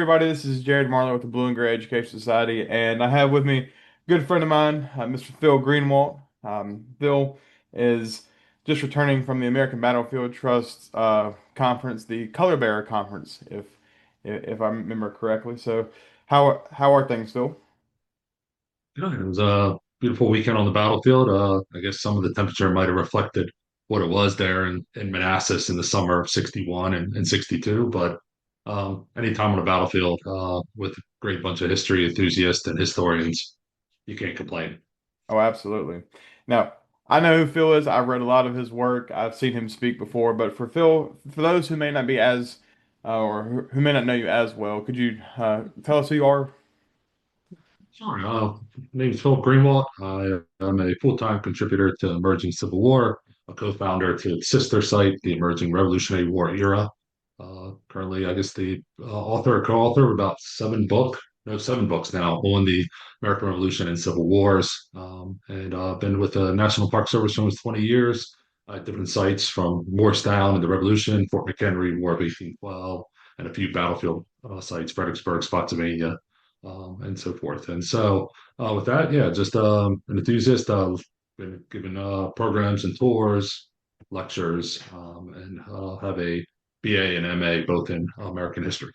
everybody. This is Jared Marlowe with the Blue and Gray Education Society, and I have with me a good friend of mine, Mr. Phill Greenwalt. Phill is just returning from the American Battlefield Trust conference, the Color Bearer Conference, if I remember correctly. So, how are things, Phil? Yeah, it was a beautiful weekend on the battlefield. I guess some of the temperature might have reflected what it was there in Manassas in the summer of 61 and 62. But anytime on the battlefield with a great bunch of history enthusiasts and historians, you can't complain. Oh, absolutely. Now, I know who Phil is. I've read a lot of his work. I've seen him speak before. But for Phil, for those who may not be as, or who may not know you as well, could you tell us who you are? Sure. My name is Phill Greenwalt. I am a full-time contributor to Emerging Civil War, a co-founder to its sister site, the Emerging Revolutionary War Era. Currently, I guess the author or co-author of about seven books now on the American Revolution and Civil Wars. And I've been with the National Park Service for almost 20 years at different sites from Morristown and the Revolution, Fort McHenry, War of 1812, and a few battlefield sites, Fredericksburg, Spotsylvania, and so forth. And so, with that, yeah, just an enthusiast. Been given programs and tours, lectures, and have a BA and MA both in American history.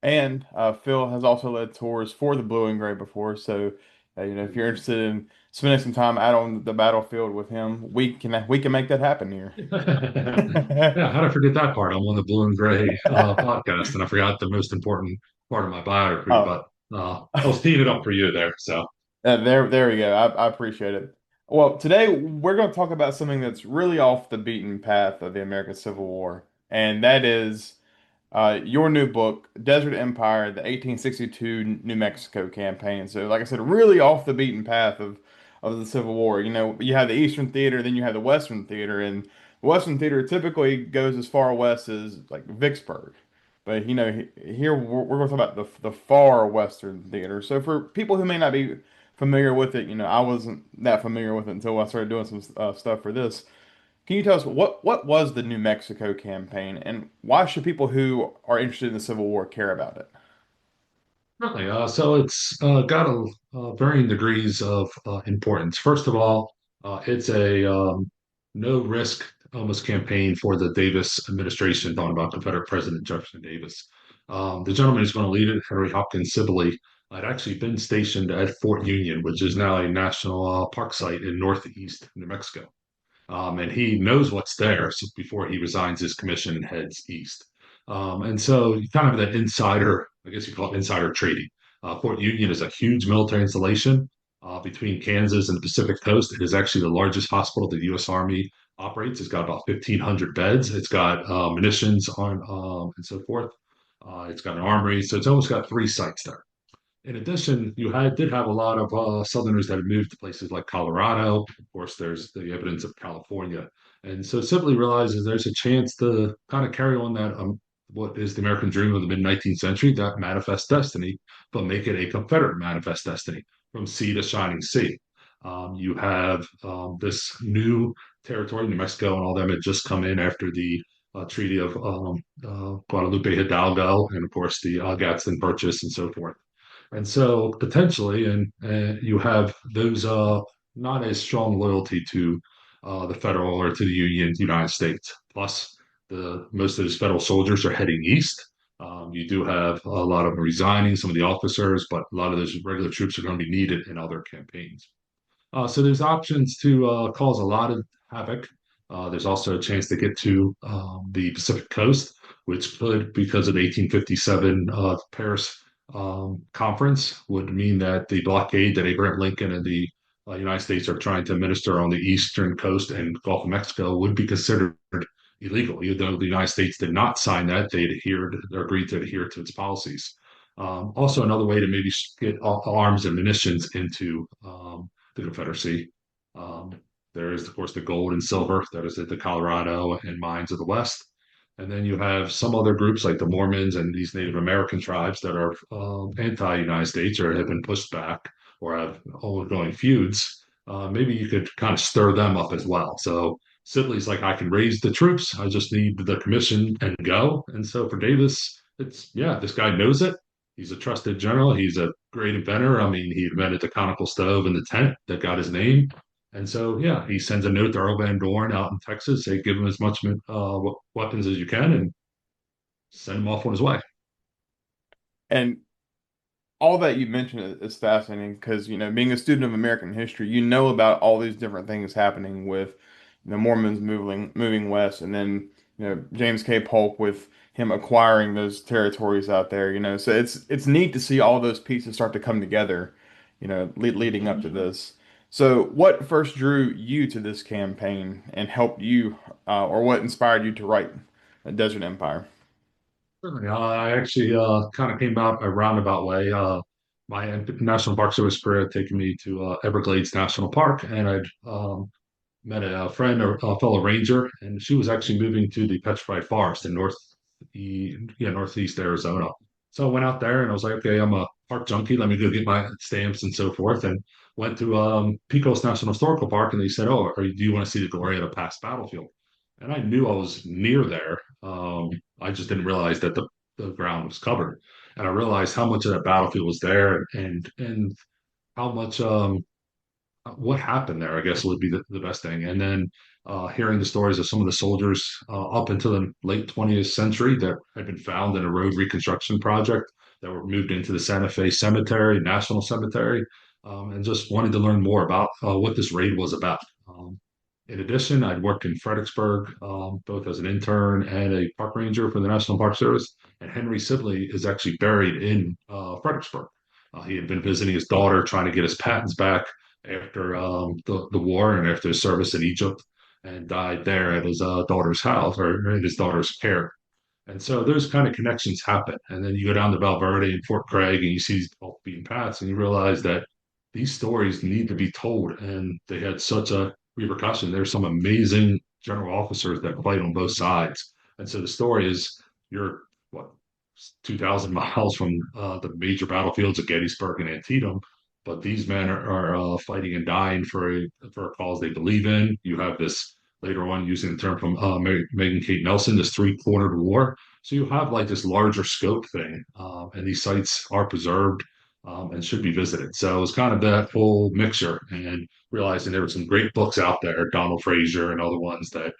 And Phil has also led tours for the Blue and Gray before. So, if you're interested in spending some time out on the battlefield with him, we can make that happen here. Yeah, how did I forget that part? I'm on the Blue and Gray podcast, and I forgot the most important part of my biography. Oh, But I was teeing it up for you there. So, there we go. I appreciate it. Well, today we're going to talk about something that's really off the beaten path of the American Civil War, and that is your new book, Desert Empire, the 1862 New Mexico Campaign. So, like I said, really off the beaten path of the Civil War. You have the Eastern Theater, then you have the Western Theater, and the Western Theater typically goes as far west as like Vicksburg. But here we're going to talk about the far Western Theater. So for people who may not be familiar with it, I wasn't that familiar with it until I started doing some stuff for this. Can you tell us what was the New Mexico campaign and why should people who are interested in the Civil War care about it? really, so it's got varying degrees of importance. First of all, it's a no risk almost campaign for the Davis administration, talking about Confederate President Jefferson Davis. The gentleman who's going to lead it, Henry Hopkins Sibley, had actually been stationed at Fort Union, which is now a national park site in northeast New Mexico. And he knows what's there before he resigns his commission and heads east. And so you kind of have that insider, I guess you call it insider trading. Fort Union is a huge military installation between Kansas and the Pacific Coast. It is actually the largest hospital the U.S. Army operates. It's got about 1,500 beds. It's got munitions on and so forth. It's got an armory, so it's almost got three sites there. In addition, did have a lot of Southerners that had moved to places like Colorado. Of course, there's the evidence of California, and so Sibley realizes there's a chance to kind of carry on that what is the American dream of the mid 19th century, that manifest destiny, but make it a Confederate manifest destiny from sea to shining sea. You have this new territory, New Mexico, and all them had just come in after the Treaty of Guadalupe Hidalgo, and of course the Gadsden Purchase and so forth. And so potentially, and you have those not as strong loyalty to the federal or to the Union, United States. Plus, the most of those federal soldiers are heading east. You do have a lot of them resigning, some of the officers, but a lot of those regular troops are going to be needed in other campaigns. So there's options to cause a lot of havoc. There's also a chance to get to the Pacific Coast, which could, because of the 1857 Paris conference, would mean that the blockade that Abraham Lincoln and the United States are trying to administer on the eastern coast and Gulf of Mexico would be considered illegal, even though the United States did not sign that. They adhered or agreed to adhere to its policies. Also, another way to maybe get arms and munitions into the Confederacy. Um, there is, of course, the gold and silver that is at the Colorado and mines of the West. And then you have some other groups like the Mormons and these Native American tribes that are anti-United States or have been pushed back or have ongoing feuds. Maybe you could kind of stir them up as well. So Sibley's like, I can raise the troops. I just need the commission and go. And so for Davis, it's yeah, this guy knows it. He's a trusted general. He's a great inventor. I mean, he invented the conical stove and the tent that got his name. And so, yeah, he sends a note to Earl Van Dorn out in Texas. They give him as much weapons as you can and send him off on his way. And all that you mentioned is fascinating because, being a student of American history, you know about all these different things happening with the Mormons moving west, and then, James K. Polk with him acquiring those territories out there, So it's neat to see all those pieces start to come together, leading up to this. So what first drew you to this campaign and helped you, or what inspired you to write Desert Empire? Certainly. I actually kind of came out a roundabout way. My National Park Service career had taken me to Everglades National Park, and I'd met a friend, a fellow ranger, and she was actually moving to the Petrified Forest in northeast Arizona. So I went out there and I was like, okay, I'm a park junkie. Let me go get my stamps and so forth. And went to Pecos National Historical Park, and they said, "Oh, do you want to see the Glorieta Pass battlefield?" And I knew I was near there. I just didn't realize that the ground was covered, and I realized how much of that battlefield was there, and how much what happened there, I guess would be the best thing. And then hearing the stories of some of the soldiers up into the late 20th century that had been found in a road reconstruction project that were moved into the Santa Fe Cemetery, National Cemetery, and just wanted to learn more about what this raid was about. In addition, I'd worked in Fredericksburg, both as an intern and a park ranger for the National Park Service. And Henry Sibley is actually buried in Fredericksburg. He had been visiting his daughter, trying to get his patents back after the war and after his service in Egypt, and died there at his daughter's house or in his daughter's care. And so those kind of connections happen. And then you go down to Valverde and Fort Craig and you see these off beaten paths and you realize that these stories need to be told. And they had such a repercussion. There's some amazing general officers that fight on both sides. And so the story is you're what 2,000 miles from the major battlefields of Gettysburg and Antietam, but these men are fighting and dying for a cause they believe in. You have this later on using the term from Megan Kate Nelson, this three-cornered war. So you have like this larger scope thing, and these sites are preserved and should be visited. So it's kind of that whole mixture, and realizing there were some great books out there, Donald Frazier and other ones that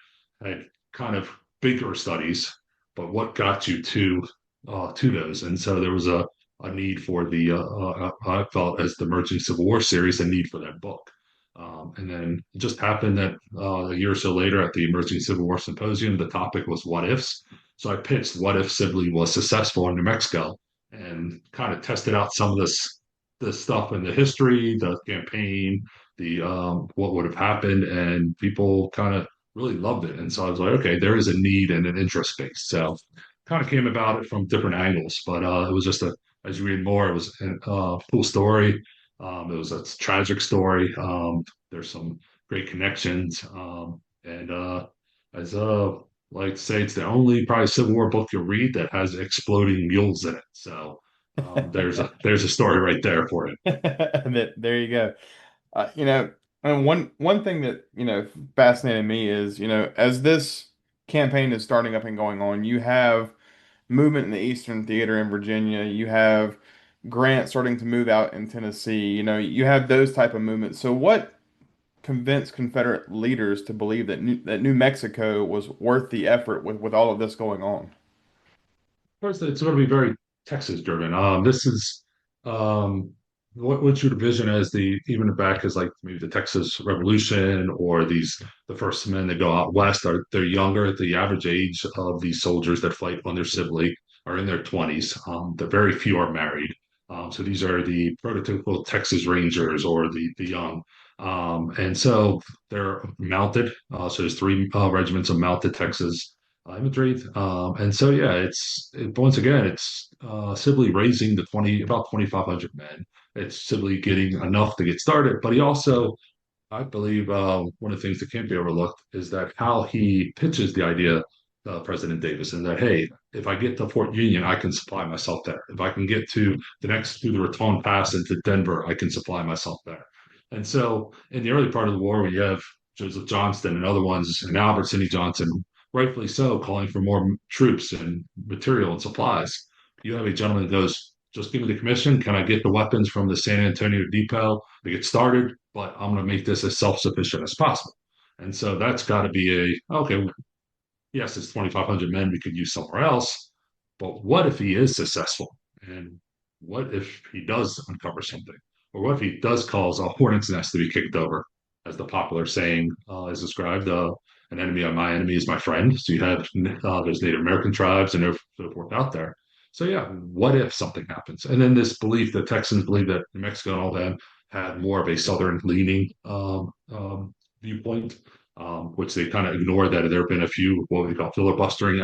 had kind of bigger studies, but what got you to those? And so there was a need for I felt as the Emerging Civil War series, a need for that book. And then it just happened that a year or so later at the Emerging Civil War Symposium, the topic was what ifs. So I pitched what if Sibley was successful in New Mexico and kind of tested out some of this stuff in the history, the campaign, the what would have happened, and people kind of really loved it. And so I was like, okay, there is a need and an interest base. So kind of came about it from different angles, but it was just as you read more, it was a cool story. It was a tragic story. There's some great connections. And as like to say, it's the only probably Civil War book you'll read that has exploding mules in it. So there's a story right there for it. There you go. And one thing that, fascinated me is, as this campaign is starting up and going on, you have movement in the Eastern Theater in Virginia. You have Grant starting to move out in Tennessee. You have those type of movements. So what convinced Confederate leaders to believe that New Mexico was worth the effort with all of this going on? First, it's going to be very Texas driven. This is um, what's your vision as the even back as like maybe the Texas Revolution or the first men that go out west are they're younger. The average age of these soldiers that fight under Sibley are in their 20s. The very few are married. So these are the prototypical Texas Rangers or the young. And so they're mounted. So there's three regiments of mounted Texas imagery. And so, yeah, once again, it's Sibley raising the 20, about 2,500 men. It's Sibley getting enough to get started, but he also, I believe, one of the things that can't be overlooked is that how he pitches the idea, President Davis, and that, hey, if I get to Fort Union, I can supply myself there. If I can get to through the Raton Pass into Denver, I can supply myself there. And so, in the early part of the war, when you have Joseph Johnston and other ones, and Albert Sidney Johnson, rightfully so, calling for more troops and material and supplies. You have a gentleman that goes, just give me the commission. Can I get the weapons from the San Antonio depot to get started? But I'm going to make this as self-sufficient as possible. And so that's got to be okay, yes, it's 2,500 men we could use somewhere else, but what if he is successful? And what if he does uncover something? Or what if he does cause a hornet's nest to be kicked over? As the popular saying is described, an enemy of my enemy is my friend. So you have there's Native American tribes and so forth out there. So yeah, what if something happens? And then this belief, the Texans believe that New Mexico and all that had more of a southern leaning viewpoint, which they kind of ignored that there have been a few what we call filibustering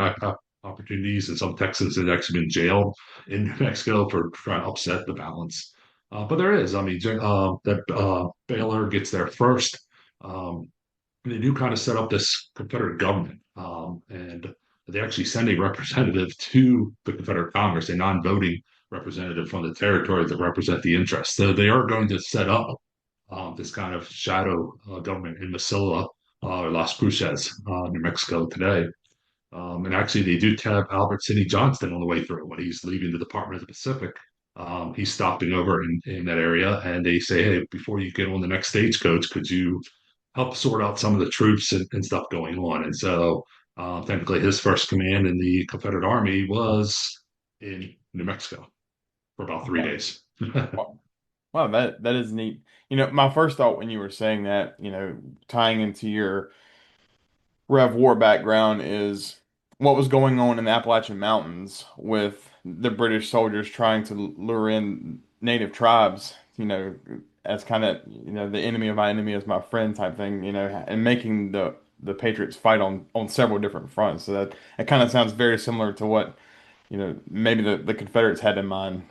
opportunities, and some Texans have actually been jailed in New Mexico for trying to upset the balance. But there is, I mean, that Baylor gets there first. Um, they do kind of set up this Confederate government, and they actually send a representative to the Confederate Congress, a non-voting representative from the territory that represent the interests. So they are going to set up this kind of shadow government in Mesilla or Las Cruces, New Mexico today. And actually, they do have Albert Sidney Johnston on the way through when he's leaving the Department of the Pacific. He's stopping over in that area, and they say, "Hey, before you get on the next stagecoach, could you help sort out some of the troops and stuff going on?" And so, technically, his first command in the Confederate Army was in New Mexico for about three Okay. days. Wow, wow, that is neat. My first thought when you were saying that, tying into your Rev War background is what was going on in the Appalachian Mountains with the British soldiers trying to lure in native tribes, as kind of, the enemy of my enemy is my friend type thing, and making the Patriots fight on several different fronts. So that kind of sounds very similar to what, maybe the Confederates had in mind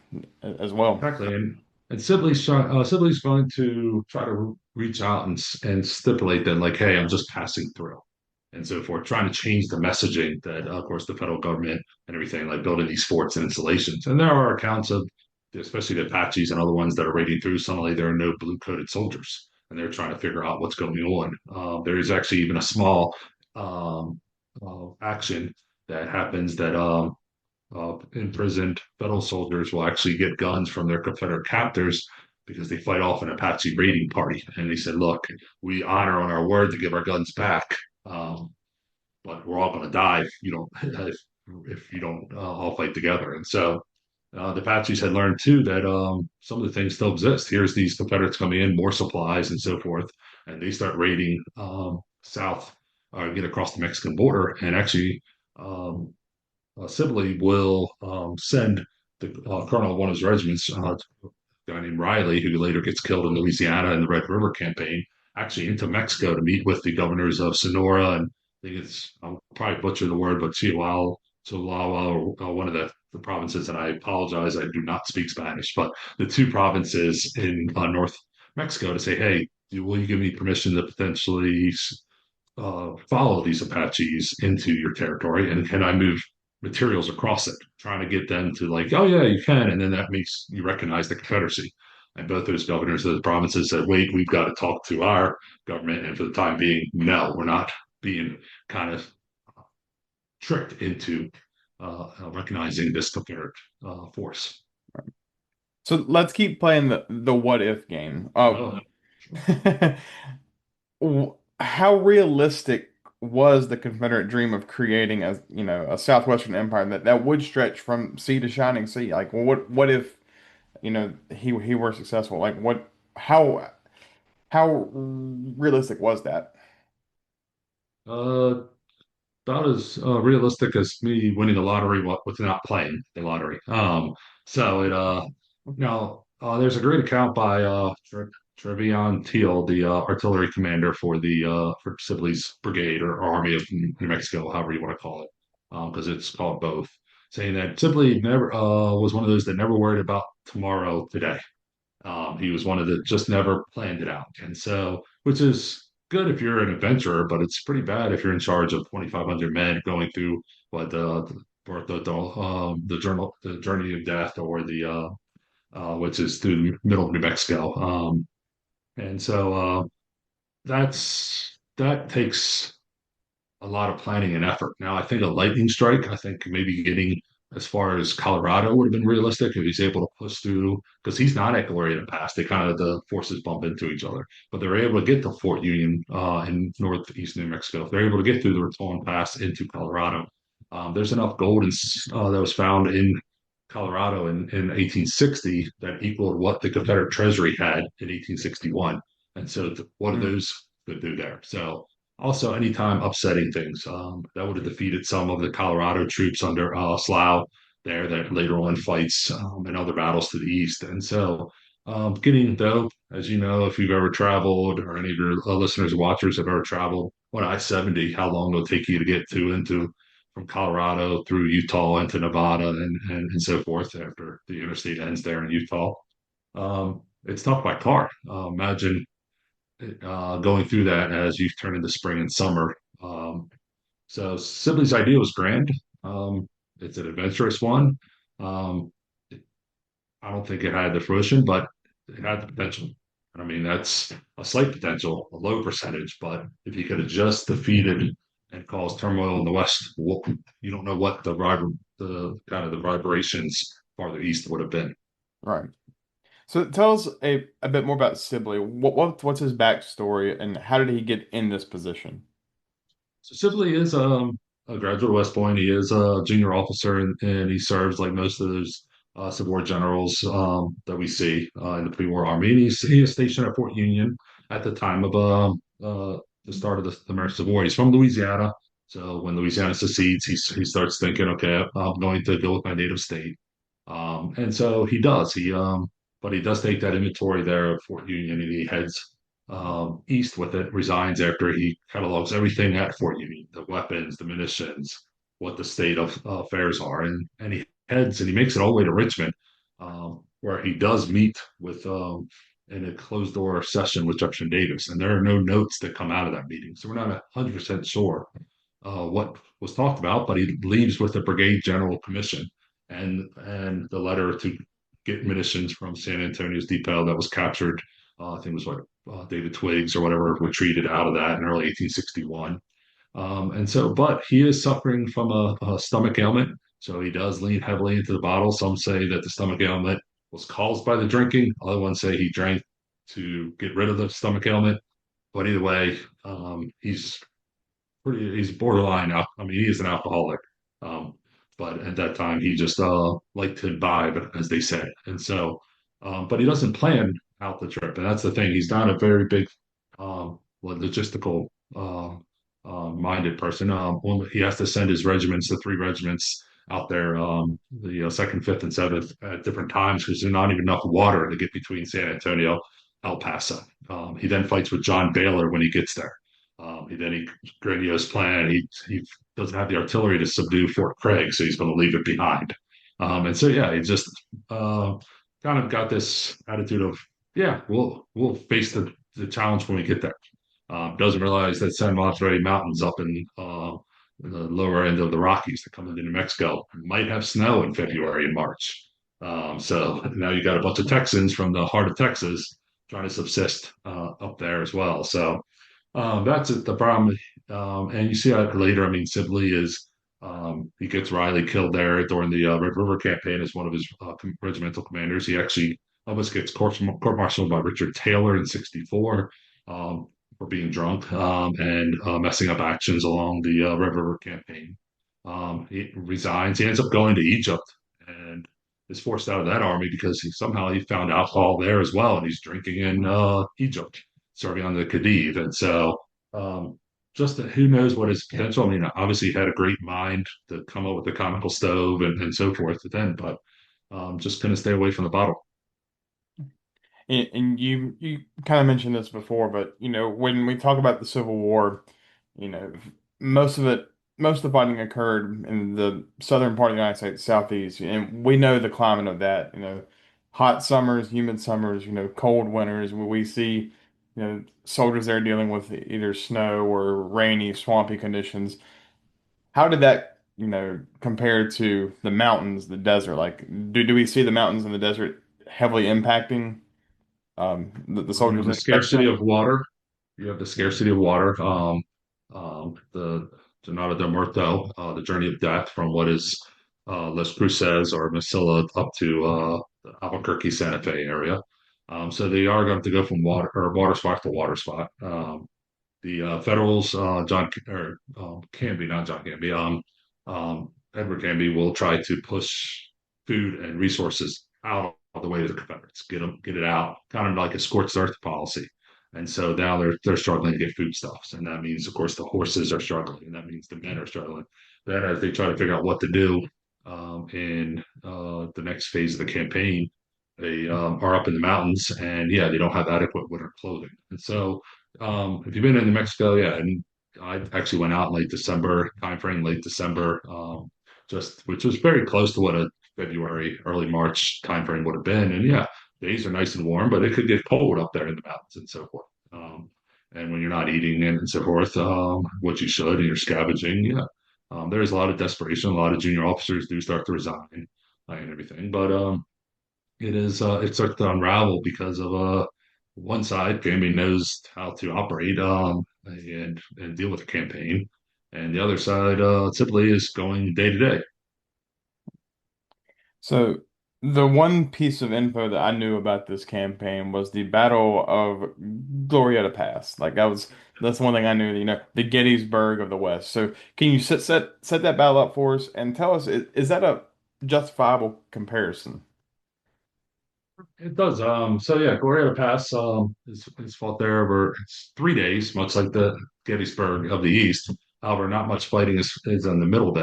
as well. Exactly, and Sibley's going to try to reach out and stipulate that, like, hey, I'm just passing through, and so forth, trying to change the messaging that, of course, the federal government and everything, like building these forts and installations. And there are accounts of, especially the Apaches and other ones that are raiding through. Suddenly, there are no blue-coated soldiers, and they're trying to figure out what's going on. There is actually even a small action that happens that imprisoned federal soldiers will actually get guns from their Confederate captors because they fight off an Apache raiding party. And they said, look, we honor on our word to give our guns back, but we're all going to die if you don't if you don't all fight together. And so the Apaches had learned too that some of the things still exist. Here's these Confederates coming in, more supplies and so forth, and they start raiding south, get across the Mexican border, and actually um, Sibley will send the colonel of one of his regiments, a guy named Riley, who later gets killed in Louisiana in the Red River campaign, actually into Mexico to meet with the governors of Sonora and I think I'll probably butcher the word, but Chihuahua, one of the provinces, and I apologize, I do not speak Spanish, but the two provinces in North Mexico to say, hey, will you give me permission to potentially follow these Apaches into your territory, and can I move materials across it? Trying to get them to like, oh yeah, you can, and then that makes you recognize the Confederacy. And both those governors of the provinces said, wait, we've got to talk to our government. And for the time being, no, we're not being kind of tricked into recognizing this Confederate force. So let's keep playing the what if game. Oh, How realistic was the Confederate dream of creating a southwestern empire that would stretch from sea to shining sea? Like, well, what if, he were successful? Like, how realistic was that? about as realistic as me winning the lottery without playing the lottery. So it now there's a great account by Trevion Teal, the artillery commander for the for Sibley's brigade or Army of New Mexico, however you want to call it, because it's called both. Saying that Sibley never was one of those that never worried about tomorrow today. He was one of the just never planned it out. And so, which is good if you're an adventurer, but it's pretty bad if you're in charge of 2,500 men going through what the journey of death or the which is through the middle of New Mexico. And so that takes a lot of planning and effort. Now, I think a lightning strike, I think maybe getting as far as Colorado would have been realistic if he's able to push through, because he's not at Glorieta Pass. They kind of the forces bump into each other, but they're able to get to Fort Union in northeast New Mexico. If they're able to get through the Raton Pass into Colorado, there's enough gold that was found in Colorado in 1860 that equaled what the Confederate Treasury had in 1861. And so, what are Mm, those could do there? So, also, anytime upsetting things, that would have defeated some of the Colorado troops under Slough there that later on fights in other battles to the east. And so, getting though, as you know, if you've ever traveled or any of your listeners or watchers have ever traveled on I-70, how long it'll take you to get to into from Colorado through Utah into Nevada and so forth after the interstate ends there in Utah. It's tough by car. Imagine going through that as you turn into spring and summer. So Sibley's idea was grand. It's an adventurous one. Um, I don't think it had the fruition, but it had the potential. I mean, that's a slight potential, a low percentage, but if you could have just defeated and caused turmoil in the West, you don't know what the kind of the vibrations farther east would have been. right. So tell us a bit more about Sibley. What's his backstory and how did he get in this position? So Sibley is a graduate of West Point. He is a junior officer, and he serves like most of those Civil War generals that we see in the pre-war army. And he is stationed at Fort Union at the time of the start of the American Civil War. He's from Louisiana, so when Louisiana secedes, he starts thinking, okay, I'm going to go with my native state. And so he does. But he does take that inventory there of Fort Union, and he heads east with it, resigns after he catalogs everything at Fort Union, the weapons, the munitions, what the state of affairs are. And he heads and he makes it all the way to Richmond, where he does meet with in a closed door session with Jefferson Davis. And there are no notes that come out of that meeting. So we're not 100% sure what was talked about, but he leaves with the brigade general commission and the letter to get munitions from San Antonio's depot that was captured. I think it was what David Twiggs or whatever retreated out of that in early 1861. And so, but he is suffering from a stomach ailment. So he does lean heavily into the bottle. Some say that the stomach ailment was caused by the drinking. Other ones say he drank to get rid of the stomach ailment. But either way, he's borderline. I mean, he is an alcoholic. Um, but at that time, he just liked to imbibe, as they say. And so, but he doesn't plan out the trip. And that's the thing. He's not a very big logistical minded person. He has to send his regiments, the three regiments out there, the second, fifth, and seventh at different times because there's not even enough water to get between San Antonio, El Paso. He then fights with John Baylor when he gets there. He grandiose plan. He doesn't have the artillery to subdue Fort Craig, so he's going to leave it behind. And so yeah, he just uh, kind of got this attitude of yeah, we'll face the challenge when we get there. Doesn't realize that San Monterey Mountains up in the lower end of the Rockies that come into New Mexico might have snow in February and March. So now you got a bunch of Texans from the heart of Texas trying to subsist up there as well. So that's it, the problem. And you see that later. I mean, Sibley is he gets Riley killed there during the Red River campaign as one of his regimental commanders. He actually almost gets court-martialed by Richard Taylor in '64 for being drunk and messing up actions along the Red River campaign. He resigns. He ends up going to Egypt and is forced out of that army because somehow he found alcohol there as well, and he's drinking in Egypt serving on the Khedive. And so, just who knows what his potential. I mean, obviously, he had a great mind to come up with the comical stove and so forth. Then, but just couldn't stay away from the bottle. And you kind of mentioned this before, but when we talk about the Civil War, you know most of it, most of the fighting occurred in the southern part of the United States, southeast, and we know the climate of that. Hot summers, humid summers, cold winters. We see, soldiers there dealing with either snow or rainy, swampy conditions. How did that, compare to the mountains, the desert? Like, do we see the mountains and the desert heavily impacting? The You soldiers have the in that scarcity time. of water. You have the scarcity of water. The Jornada del Muerto, the Journey of Death from what is Las Cruces or Mesilla up to the Albuquerque Santa Fe area. So they are going to go from water spot to water spot. The Federals, John or Canby, not John Canby, Edward Canby will try to push food and resources out of the way to the Confederates, get it out, kind of like a scorched earth policy. And so now they're struggling to get foodstuffs, and that means, of course, the horses are struggling, and that means the men are struggling. Then, as they try to figure out what to do in the next phase of the campaign, they are up in the mountains, and yeah, they don't have adequate winter clothing, and so if you've been in New Mexico, yeah, and I actually went out in late December timeframe, late December, just which was very close to what a February, early March timeframe would have been. And yeah, days are nice and warm, but it could get cold up there in the mountains and so forth. And when you're not eating and so forth, what you should, and you're scavenging, yeah, there's a lot of desperation. A lot of junior officers do start to resign and everything, but it starts to unravel because of one side, Jamie knows how to operate and deal with the campaign, and the other side typically is going day to day. So the one piece of info that I knew about this campaign was the Battle of Glorieta Pass. That's one thing I knew, the Gettysburg of the West. So can you set that battle up for us and tell us, is that a justifiable comparison? It does. So yeah, Glorieta Pass is fought there over it's 3 days, much like the Gettysburg of the East. However, not much fighting is in the middle of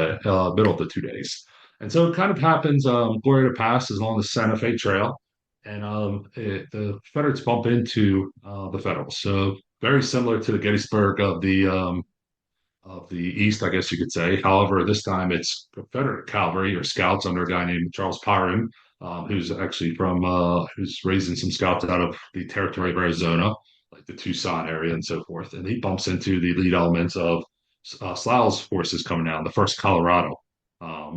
the 2 days. And so it kind of happens. Glorieta Pass is along the Santa Fe Trail, and the Confederates bump into the Federals. So very similar to the Gettysburg of the East, I guess you could say. However, this time it's Confederate cavalry or scouts under a guy named Charles Pyron, who's actually who's raising some scouts out of the territory of Arizona, like the Tucson area and so forth. And he bumps into the lead elements of Slough's forces coming down, the first Colorado.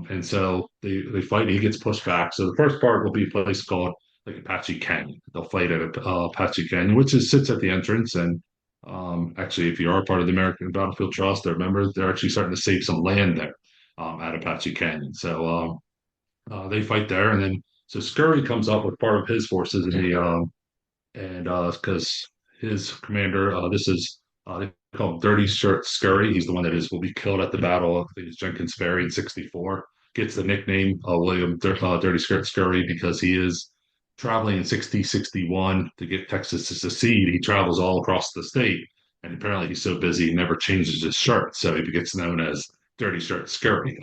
And so they fight, and he gets pushed back. So the first part will be a place called like Apache Canyon. They'll fight at Apache Canyon, sits at the entrance. And actually, if you are part of the American Battlefield Trust, I remember they're actually starting to save some land there at Apache Canyon. So they fight there, and then so Scurry comes up with part of his forces, and because his commander, this is they call him Dirty Shirt Scurry. He's the one that will be killed at the Battle of Jenkins Ferry in '64. Gets the nickname Dirty Shirt Scurry because he is traveling in 6061 to get Texas to secede. He travels all across the state, and apparently he's so busy he never changes his shirt, so he gets known as Dirty Shirt Scurry.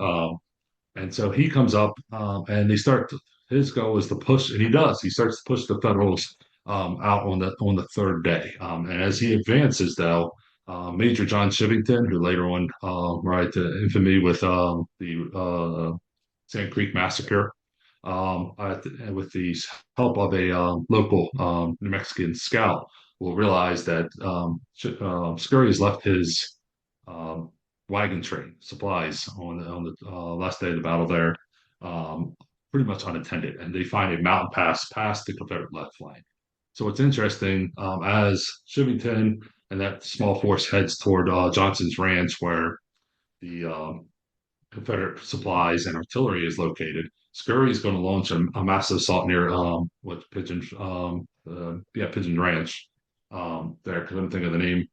And so he comes up, and they start. His goal is to push, and he does. He starts to push the Federals out on the third day. And as he advances, though, Major John Chivington, who later on right to infamy with the Sand Creek massacre, with the help of a local New Mexican scout, will realize that Scurry has left his um, wagon train supplies on the last day of the battle there, um, pretty much unattended, and they find a mountain pass past the Confederate left flank. So what's interesting, as Chivington and that small force heads toward Johnson's Ranch, where the Confederate supplies and artillery is located, Scurry is going to launch a massive assault near Pigeon Ranch. There, couldn't think of the name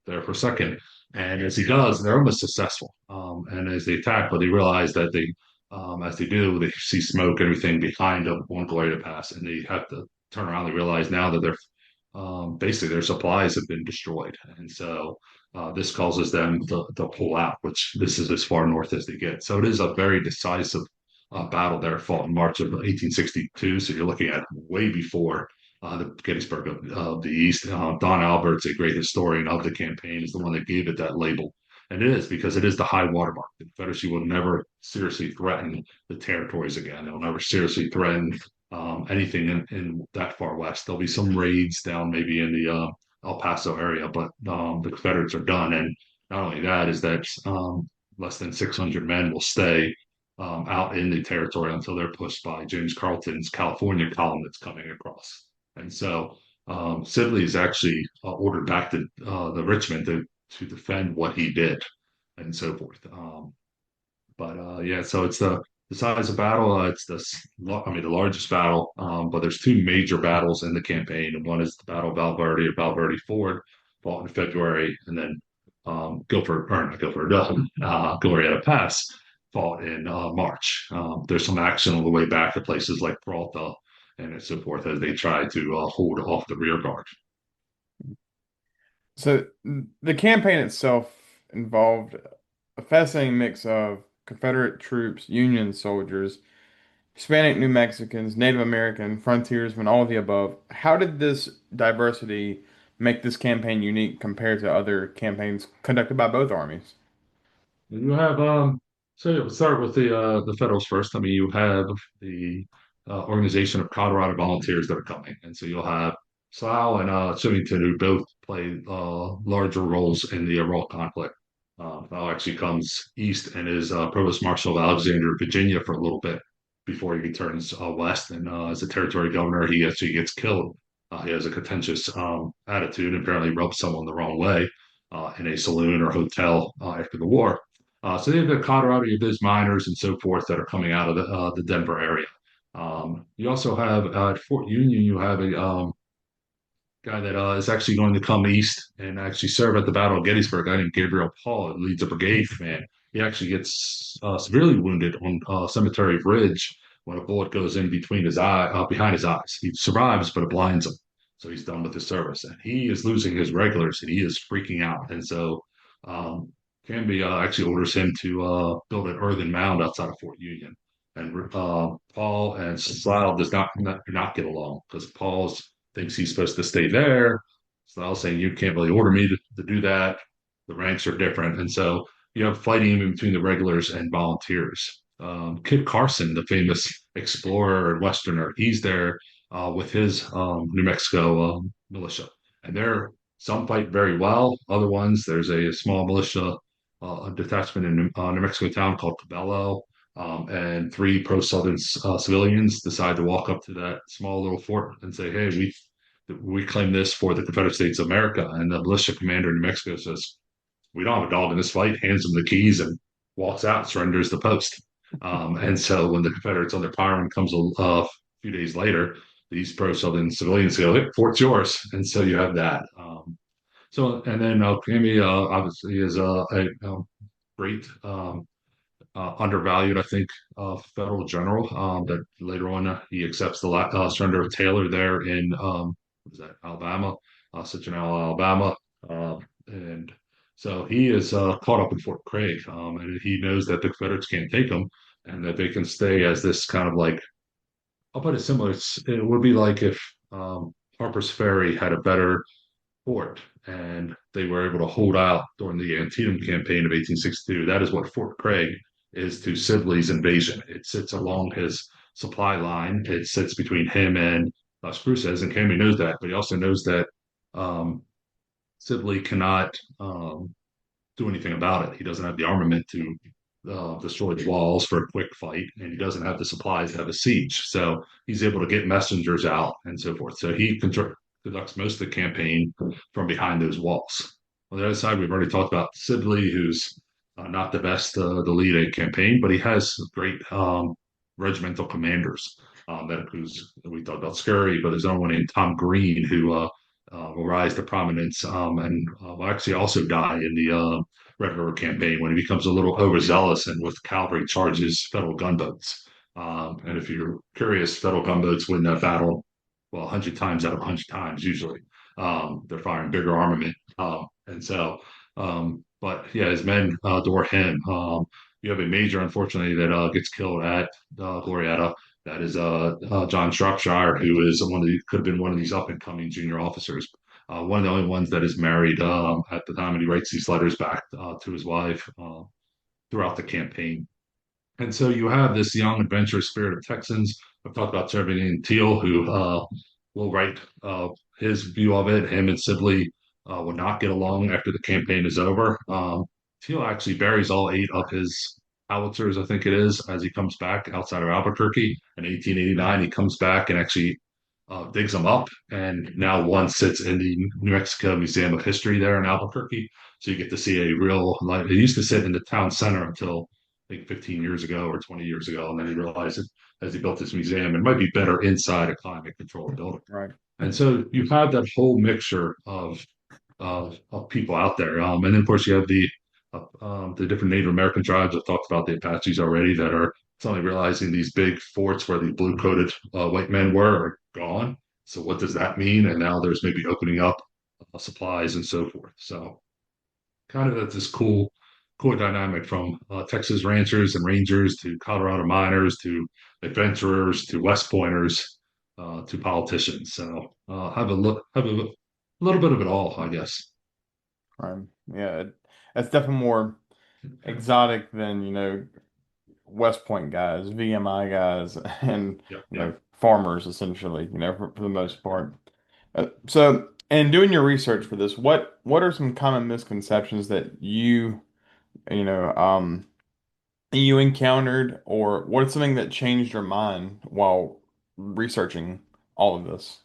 there for a second. And as he does, they're almost successful. And as they attack, but they realize that as they do, they see smoke, everything behind them on Glorieta Pass, and they have to turn around. They realize now that basically their supplies have been destroyed, and so this causes them to pull out, which this is as far north as they get. So it is a very decisive battle there, fought in March of 1862. So you're looking at way before the Gettysburg of the East. Don Albert's a great historian of the campaign, is the one that gave it that label. And it is because it is the high watermark. The Confederacy will never seriously threaten the territories again. They'll never seriously threaten anything in that far west. There'll be some raids down maybe in the El Paso area, but the Confederates are done. And not only that, is that less than 600 men will stay out in the territory until they're pushed by James Carleton's California column that's coming across. And so Sibley is actually ordered back to the Richmond to defend what he did. and so forth. But yeah, so it's the size of battle. It's I mean, the largest battle. But there's two major battles in the campaign, and one is the Battle of Valverde or Valverde Ford, fought in February, and then Guilford or not Guilford, Glorieta Pass, fought in March. There's some action on the way back to places like Peralta and so forth as they try to hold off the rear guard. So the campaign itself involved a fascinating mix of Confederate troops, Union soldiers, Hispanic New Mexicans, Native American, frontiersmen, all of the above. How did this diversity make this campaign unique compared to other campaigns conducted by both armies? You have so yeah, we'll start with the Federals first. I mean, you have the organization of Colorado volunteers that are coming, and so you'll have Slough and Chivington who both play larger roles in the Iraq conflict. Slough actually comes east and is Provost Marshal of Alexandria, Virginia, for a little bit before he turns west, and as a territory governor, he actually gets killed. He has a contentious attitude and apparently rubs someone the wrong way in a saloon or hotel after the war. So they've got Colorado, you have those miners and so forth that are coming out of the Denver area. You also have at Fort Union, you have a guy that is actually going to come east and actually serve at the Battle of Gettysburg. A guy named Gabriel Paul who leads a brigade command. He actually gets severely wounded on Cemetery Ridge when a bullet goes in between his eye, behind his eyes. He survives, but it blinds him, so he's done with his service. And he is losing his regulars, and he is freaking out. And so, um, Canby actually orders him to build an earthen mound outside of Fort Union. And Paul and Slough does not get along because Paul's thinks he's supposed to stay there. So I was saying you can't really order me to do that. The ranks are different, and so you have fighting in between the regulars and volunteers. Kit Carson, the famous explorer and Westerner, he's there with his New Mexico militia, and they're some fight very well. Other ones, there's a small militia detachment in New Mexico town called Cabello, and three pro-Southern civilians decide to walk up to that small little fort and say, "Hey, we claim this for the Confederate States of America." And the militia commander in New Mexico says, "We don't have a dog in this fight." Hands them the keys and walks out, surrenders the post. And so when the Confederates under Byron comes a few days later, these pro-Southern civilians go, "Hey, fort's yours," and so you have that. So and then Cammy obviously is a great undervalued, I think, federal general. That later on he accepts the surrender of Taylor there in what is that, Alabama, Citronelle, Alabama, and so he is caught up in Fort Craig, and he knows that the Confederates can't take him, and that they can stay as this kind of like I'll put it similar. It would be like if Harper's Ferry had a better fort, and they were able to hold out during the Antietam campaign of 1862. That is what Fort Craig is to Sibley's invasion. It sits along his supply line. It sits between him and Spruce's, and Camby knows that, but he also knows that um, Sibley cannot do anything about it. He doesn't have the armament to destroy the walls for a quick fight, and he doesn't have the supplies to have a siege. So he's able to get messengers out and so forth. So he conducts most of the campaign from behind those walls. On the other side, we've already talked about Sibley, who's not the best to lead a campaign, but he has great regimental commanders. That who's we talked about Scurry, but there's another one named Tom Green who will rise to prominence and will actually also die in the Red River campaign when he becomes a little overzealous and with cavalry charges federal gunboats. And if you're curious, federal gunboats win that battle, well, 100 times out of 100 times, usually. They're firing bigger armament. And so, but yeah, his men adore him. You have a major, unfortunately, that gets killed at Glorieta. That is John Shropshire, who is one of the could have been one of these up and coming junior officers. One of the only ones that is married at the time, and he writes these letters back to his wife throughout the campaign. And so you have this young, adventurous spirit of Texans. I've talked about Trevor Teal, who will write his view of it. Him and Sibley will not get along after the campaign is over. Teal actually buries all eight of his howitzers, I think it is, as he comes back outside of Albuquerque in 1889. He comes back and actually digs them up, and now one sits in the New Mexico Museum of History there in Albuquerque. So you get to see a real like it used to sit in the town center until I think 15 years ago or 20 years ago, and then he realized it as he built this museum, it might be better inside a climate controlled building. Right. And so you have that whole mixture of people out there. And then of course you have the different Native American tribes. I've talked about the Apaches already that are suddenly realizing these big forts where the blue coated white men were are gone. So what does that mean? And now there's maybe opening up supplies and so forth. So kind of that's this cool dynamic from Texas ranchers and rangers to Colorado miners to adventurers to West Pointers to politicians. So have a little bit of it all, I guess. Right. Yeah, it's definitely more exotic than, West Point guys, VMI guys, and, Yeah, yeah. farmers essentially, for the most part. So, in doing your research for this, what are some common misconceptions that you know, you encountered, or what's something that changed your mind while researching all of this?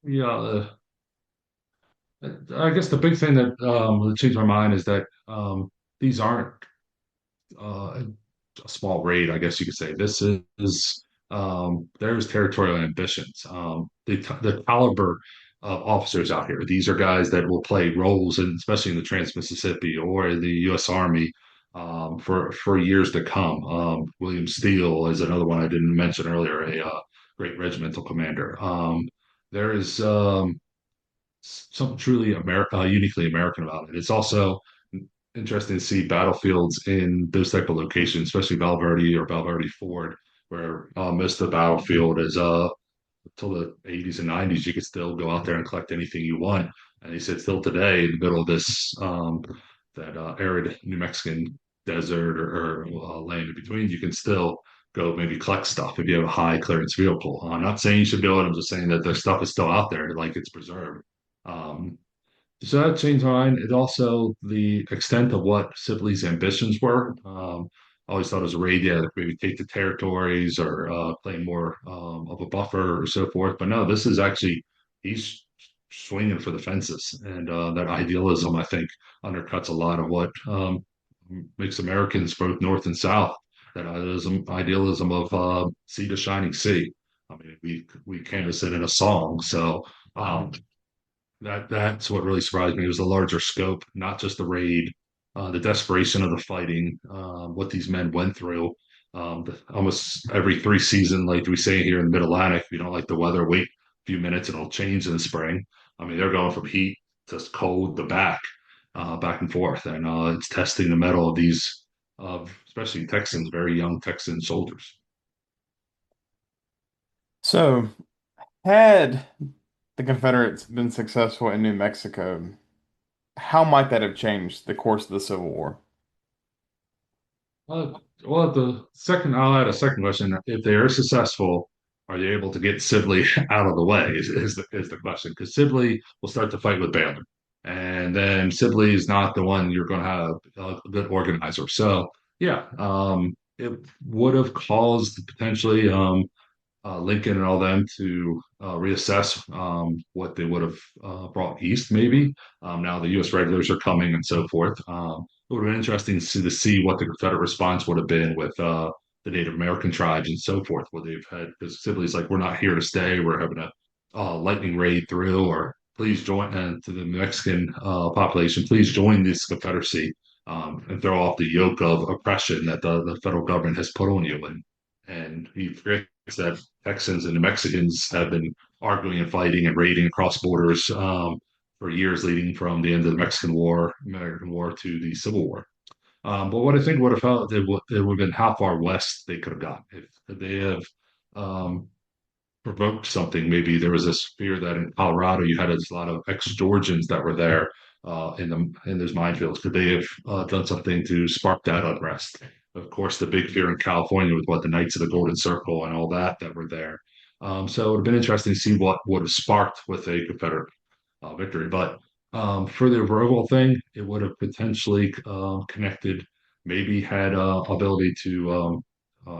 Yeah, I guess the big thing that changed my mind is that these aren't uh, a small raid, I guess you could say. This is there's territorial ambitions. The caliber of officers out here. These are guys that will play roles, in, especially in the Trans-Mississippi or the U.S. Army, for years to come. William Steele is another one I didn't mention earlier, a great regimental commander. There is something truly uniquely American about it. It's also interesting to see battlefields in those type of locations, especially Valverde or Valverde Ford, where most of the battlefield is until the 80s and 90s. You could still go out there and collect anything you want. And he said, still today, in the middle of this that arid New Mexican desert or land in between, you can still go maybe collect stuff if you have a high clearance vehicle. I'm not saying you should do it. I'm just saying that the stuff is still out there, like it's preserved. Um, so that changed my mind. It also the extent of what Sibley's ambitions were. I always thought it was a raid, yeah, like maybe take the territories or play more of a buffer or so forth. But no, this is actually he's swinging for the fences, and that idealism I think undercuts a lot of what makes Americans both North and South. That idealism of sea to shining sea. I mean, we canvas it in a song, so. That's what really surprised me was the larger scope, not just the raid, the desperation of the fighting, what these men went through. Almost every three season, like we say here in the Mid Atlantic, if you don't like the weather, wait a few minutes and it'll change in the spring. I mean, they're going from heat to cold to back and forth, and it's testing the mettle of these, especially Texans, very young Texan soldiers. So, had the Confederates been successful in New Mexico, how might that have changed the course of the Civil War? Uh, well, I'll add a second question. If they are successful, are they able to get Sibley out of the way? Is the question because Sibley will start to fight with Baylor, and then Sibley is not the one you're going to have a good organizer. So yeah, it would have caused potentially Lincoln and all them to reassess what they would have brought east, maybe. Now the U.S. regulars are coming and so forth. It would have been interesting to see what the Confederate response would have been with the Native American tribes and so forth, where they've had, because Sibley's like, we're not here to stay, we're having a lightning raid through, or please join to the Mexican population, please join this Confederacy and throw off the yoke of oppression that the federal government has put on you. And he forgets that Texans and New Mexicans have been arguing and fighting and raiding across borders for years, leading from the end of the American War to the Civil War. But what I think would have felt it would have been how far west they could have gotten if they have um, provoked something. Maybe there was this fear that in Colorado you had a lot of ex-Georgians that were there in those minefields. Could they have done something to spark that unrest? Of course, the big fear in California with what the Knights of the Golden Circle and all that were there. So it would have been interesting to see what would have sparked with a Confederate victory. But for the overall thing, it would have potentially connected, maybe had ability to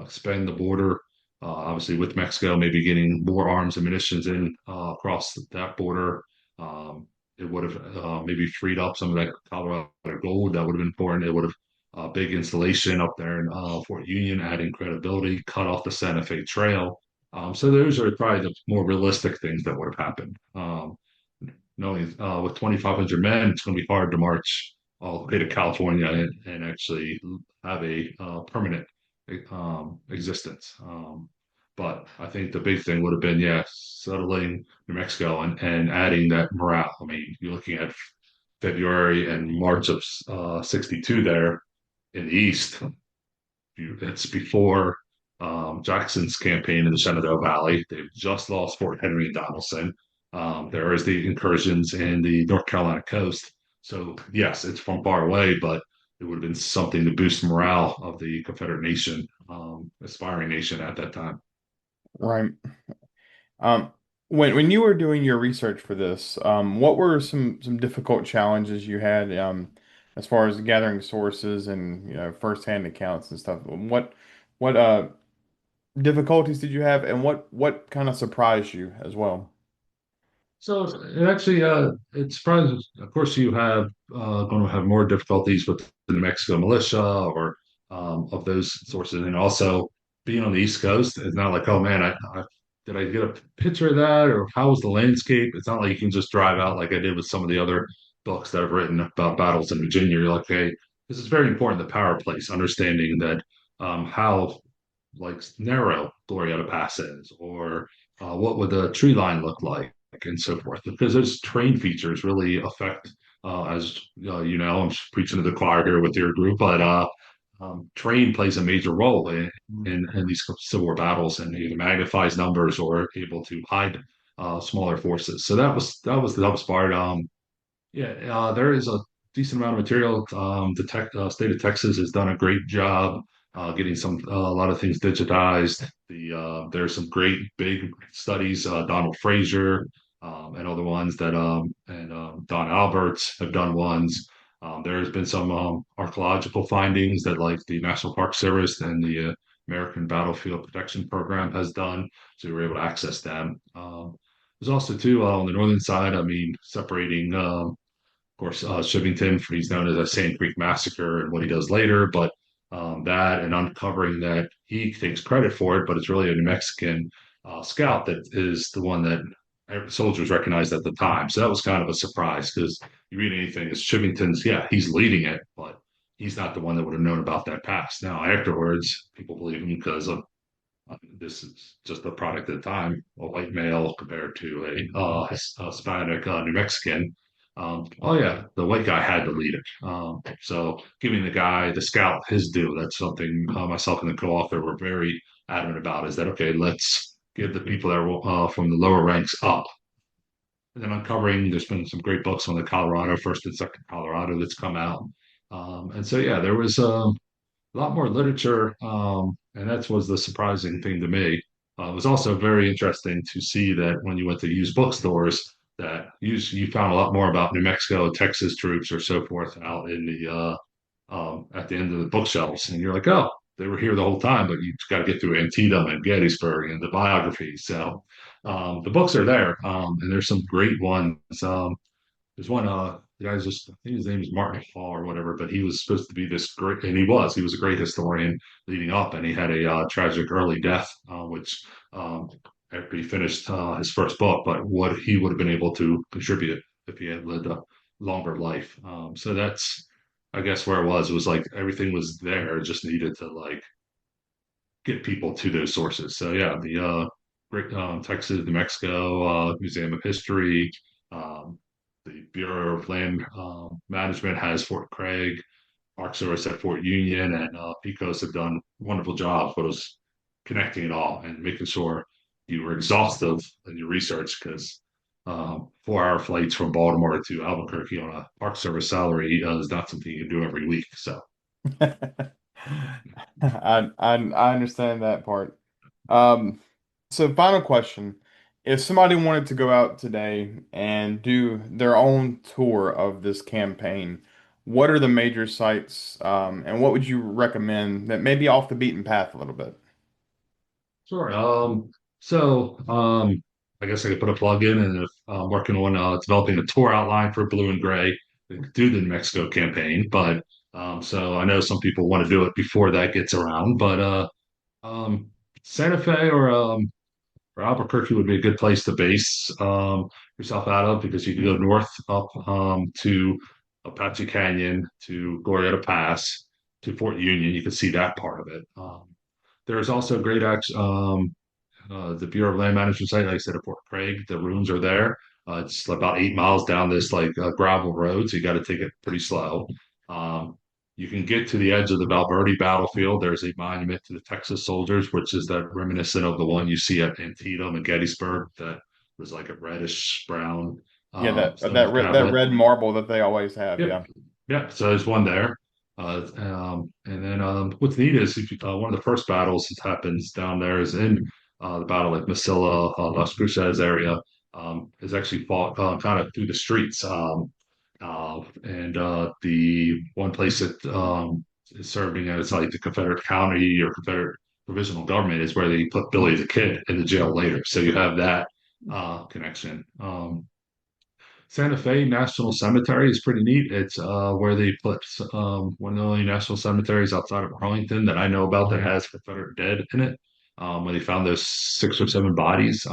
expand the border Obviously, with Mexico maybe getting more arms and munitions in across that border, um, it would have maybe freed up some of that Colorado gold that would have been important. It would have big installation up there in Fort Union, adding credibility, cut off the Santa Fe Trail. So those are probably the more realistic things that would have happened. Knowing with 2,500 men, it's going to be hard to march all the way to California and actually have a permanent existence. But I think the big thing would have been, yeah, settling New Mexico and adding that morale. I mean, you're looking at February and March of '62 there in the East. It's before Jackson's campaign in the Shenandoah Valley. They've just lost Fort Henry and Donelson. There is the incursions in the North Carolina coast. So yes, it's from far away, but it would have been something to boost morale of the Confederate nation, aspiring nation at that time. Right. Um, when you were doing your research for this, what were some difficult challenges you had as far as gathering sources and firsthand accounts and stuff? What difficulties did you have, and what kind of surprised you as well? So it actually, it surprises. Of course, you have going to have more difficulties with the New Mexico militia or of those sources, and also being on the East Coast. It's not like, oh man, I did I get a picture of that, or how was the landscape? It's not like you can just drive out like I did with some of the other books that I've written about battles in Virginia. You're like, hey, this is very important. The power place, understanding that how like narrow Glorieta Pass is, or what would the tree line look like, and so forth. Because those terrain features really affect, as you know, I'm preaching to the choir here with your group, but terrain plays a major role in these Civil War battles, and either magnifies numbers or able to hide smaller forces. So that was the toughest part. Yeah, there is a decent amount of material. The state of Texas has done a great job getting a lot of things digitized. There's some great big studies. Donald Fraser and other ones that and Don Alberts have done ones. There's been some archaeological findings that like the National Park Service and the American Battlefield Protection Program has done, so we were able to access them. There's also too on the northern side. I mean, separating course, Shivington, he's known as a Sand Creek Massacre and what he does later, but that and uncovering that he takes credit for it, but it's really a New Mexican scout that is the one that soldiers recognized at the time. So that was kind of a surprise because you read anything, it's Shivington's, yeah, he's leading it, but he's not the one that would have known about that past. Now, afterwards, people believe him because of this is just a product of the time, a white male compared to a Hispanic New Mexican. Oh yeah, the white guy had to lead it. So giving the scout, his due. That's something myself and the co-author were very adamant about. Is that okay? Let's give the people that are from the lower ranks up. And then uncovering, there's been some great books on the Colorado, first and second Colorado that's come out. And so yeah, there was a lot more literature, and that was the surprising thing to me. It was also very interesting to see that when you went to used bookstores, that you found a lot more about New Mexico, Texas troops, or so forth out in the at the end of the bookshelves, and you're like, oh, they were here the whole time, but you got to get through Antietam and Gettysburg and the biographies. So the books are there, and there's some great ones. There's one the guy's just I think his name is Martin Hall or whatever, but he was supposed to be this great, and he was a great historian leading up, and he had a tragic early death, which after he finished his first book, but what he would have been able to contribute if he had lived a longer life. So that's I guess where it was. It was like everything was there, it just needed to like get people to those sources. So yeah, the Great Texas, New Mexico Museum of History, um, the Bureau of Land Management has Fort Craig, Park Service at Fort Union, and Pecos have done wonderful jobs. But it was connecting it all and making sure you were exhaustive in your research because 4 hour flights from Baltimore to Albuquerque on a Park Service salary is not something you can do every week. So I understand that part. Um, so final question. If somebody wanted to go out today and do their own tour of this campaign, what are the major sites, and what would you recommend that may be off the beaten path a little bit? Sure. I guess I could put a plug in, and if I'm working on developing a tour outline for Blue and Gray to do the New Mexico campaign. But so I know some people want to do it before that gets around. But um, Santa Fe or Albuquerque would be a good place to base yourself out of because you can go north up to Apache Canyon, to Glorieta Pass, to Fort Union. You can see that part of it. There's also great the Bureau of Land Management site, like I said, at Fort Craig. The rooms are there. It's about 8 miles down this gravel road, so you got to take it pretty slow. Um, you can get to the edge of the Valverde battlefield. There's a monument to the Texas soldiers, which is that reminiscent of the one you see at Antietam and Gettysburg that was like a reddish brown Yeah, stone that tablet. red marble that they always have. Yep. Yeah. Yeah. So there's one there. And then what's neat is if one of the first battles that happens down there is in the Battle of Masilla, Las Cruces area, is actually fought kind of through the streets. And the one place that is serving as like the Confederate county or Confederate provisional government is where they put Billy the Kid in the jail later. So you have that connection. Santa Fe National Cemetery is pretty neat. It's where they put one of the only national cemeteries outside of Arlington that I know about that has Confederate dead in it. When they found those 6 or 7 bodies,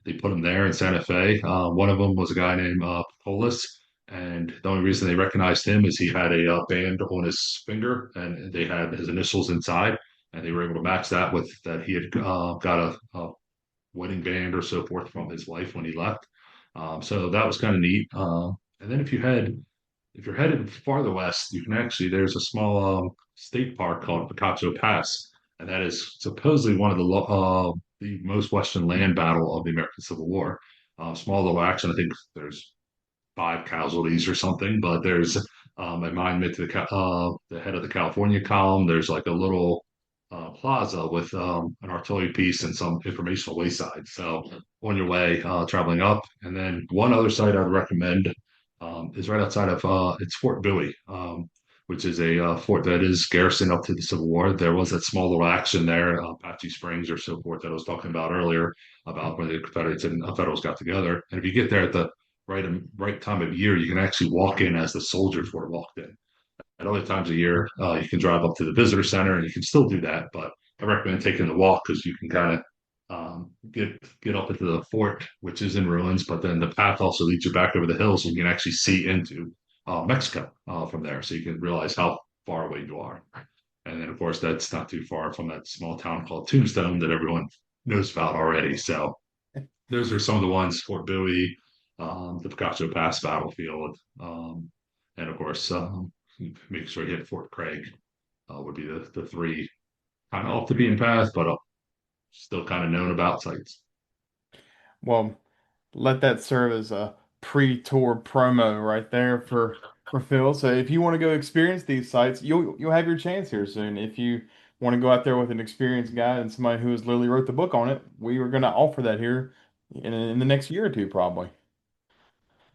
they put them there in Santa Fe. One of them was a guy named Polis, and the only reason they recognized him is he had a band on his finger, and they had his initials inside, and they were able to match that with that he had got a wedding band or so forth from his wife when he left. So that was kind of neat. And then if you're headed farther west, you can actually there's a small state park called Picacho Pass, and that is supposedly one of the most western land battle of the American Civil War. Small little action. I think there's 5 casualties or something, but there's a monument to the head of the California column. There's like a little plaza with an artillery piece and some informational wayside. So on your way traveling up, and then one other site I'd recommend is right outside of it's Fort Bowie, which is a fort that is garrisoned up to the Civil War. There was that small little action there, Apache Springs or so forth that I was talking about earlier about where the Confederates and Federals got together. And if you get there at the right time of year, you can actually walk in as the soldiers were walked in. At other times of year, you can drive up to the visitor center and you can still do that. But I recommend taking the walk because you can kind of get up into the fort, which is in ruins. But then the path also leads you back over the hills, and you can actually see into Mexico from there, so you can realize how far away you are. And then, of course, that's not too far from that small town called Tombstone that everyone knows about already. So those are some of the ones: Fort Bowie, the Picacho Pass battlefield, and of course, make sure you hit Fort Craig would be the three kind of off the beaten path, but still kind of known about sites. Well, let that serve as a pre-tour promo right there for Phil. So if you want to go experience these sites, you'll have your chance here soon. If you want to go out there with an experienced guide and somebody who has literally wrote the book on it, we are going to offer that here in the next year or two, probably.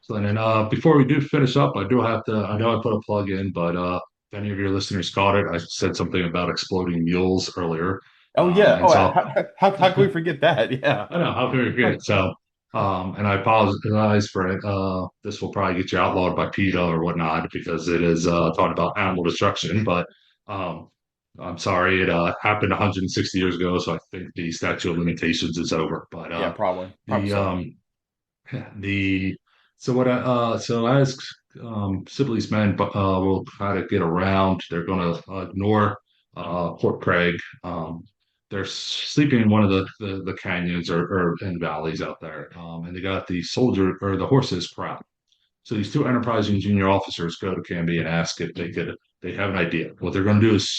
So and then before we do finish up, I do have to. I know I put a plug in, but if any of your listeners caught it, I said something about exploding mules earlier, Oh yeah. and Oh, so how can we forget that? Yeah. I know how very good. So, and I apologize for it. This will probably get you outlawed by PETA or whatnot because it is talking about animal destruction. But um, I'm sorry, it happened 160 years ago, so I think the statute of limitations is over. But Yeah, probably the so. the so what I so as Sibley's men will try to get around. They're going to ignore Fort Craig. They're sleeping in one of the canyons or in valleys out there, and they got the soldier or the horses corralled. So these two enterprising junior officers go to Canby and ask if they could. They have an idea. What they're going to do is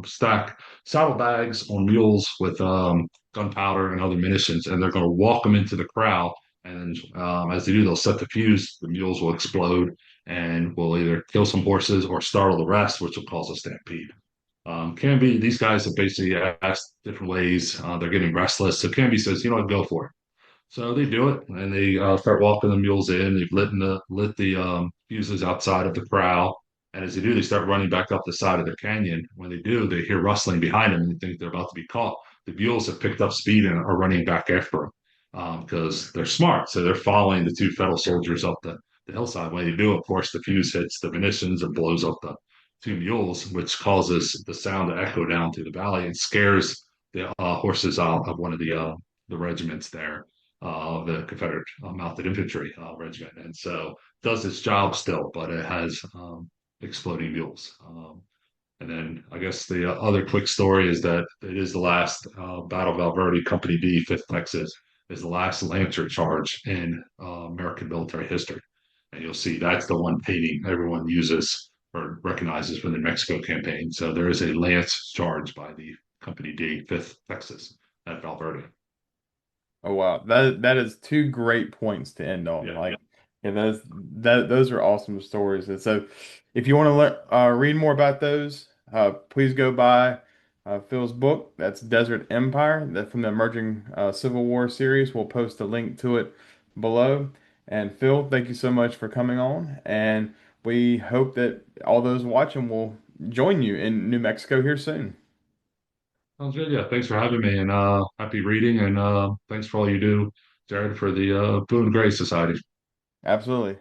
stack saddlebags on mules with gunpowder and other munitions, and they're going to walk them into the corral. And as they do, they'll set the fuse. The mules will explode and will either kill some horses or startle the rest, which will cause a stampede. Canby, these guys have basically asked different ways. They're getting restless. So Canby says, you know what, go for it. So they do it, and they start walking the mules in. They've lit the fuses outside of the corral, and as they do, they start running back up the side of the canyon. When they do, they hear rustling behind them, and they think they're about to be caught. the mules have picked up speed and are running back after them because they're smart. So they're following the two Federal soldiers up the hillside. When they do, of course, the fuse hits the munitions and blows up the two mules, which causes the sound to echo down through the valley and scares the horses out of one of the regiments there, the Confederate Mounted Infantry Regiment. And so does its job still, but it has exploding mules. And then I guess the other quick story is that it is the last Battle of Alverde, Company B, 5th Texas, is the last Lancer charge in American military history. And you'll see that's the one painting everyone uses or recognizes from the Mexico campaign. So there is a lance charge by the Company D, 5th Texas at Valverde. Oh wow, that is two great points to end on. Yeah. Like, yeah, those are awesome stories. And so, if you want to read more about those, please go buy Phil's book. That's Desert Empire, that from the Emerging Civil War series. We'll post a link to it below. And Phil, thank you so much for coming on. And we hope that all those watching will join you in New Mexico here soon. Sounds good. Yeah. Thanks for having me and happy reading. And thanks for all you do, Jared, for the Boone Gray Society. Absolutely.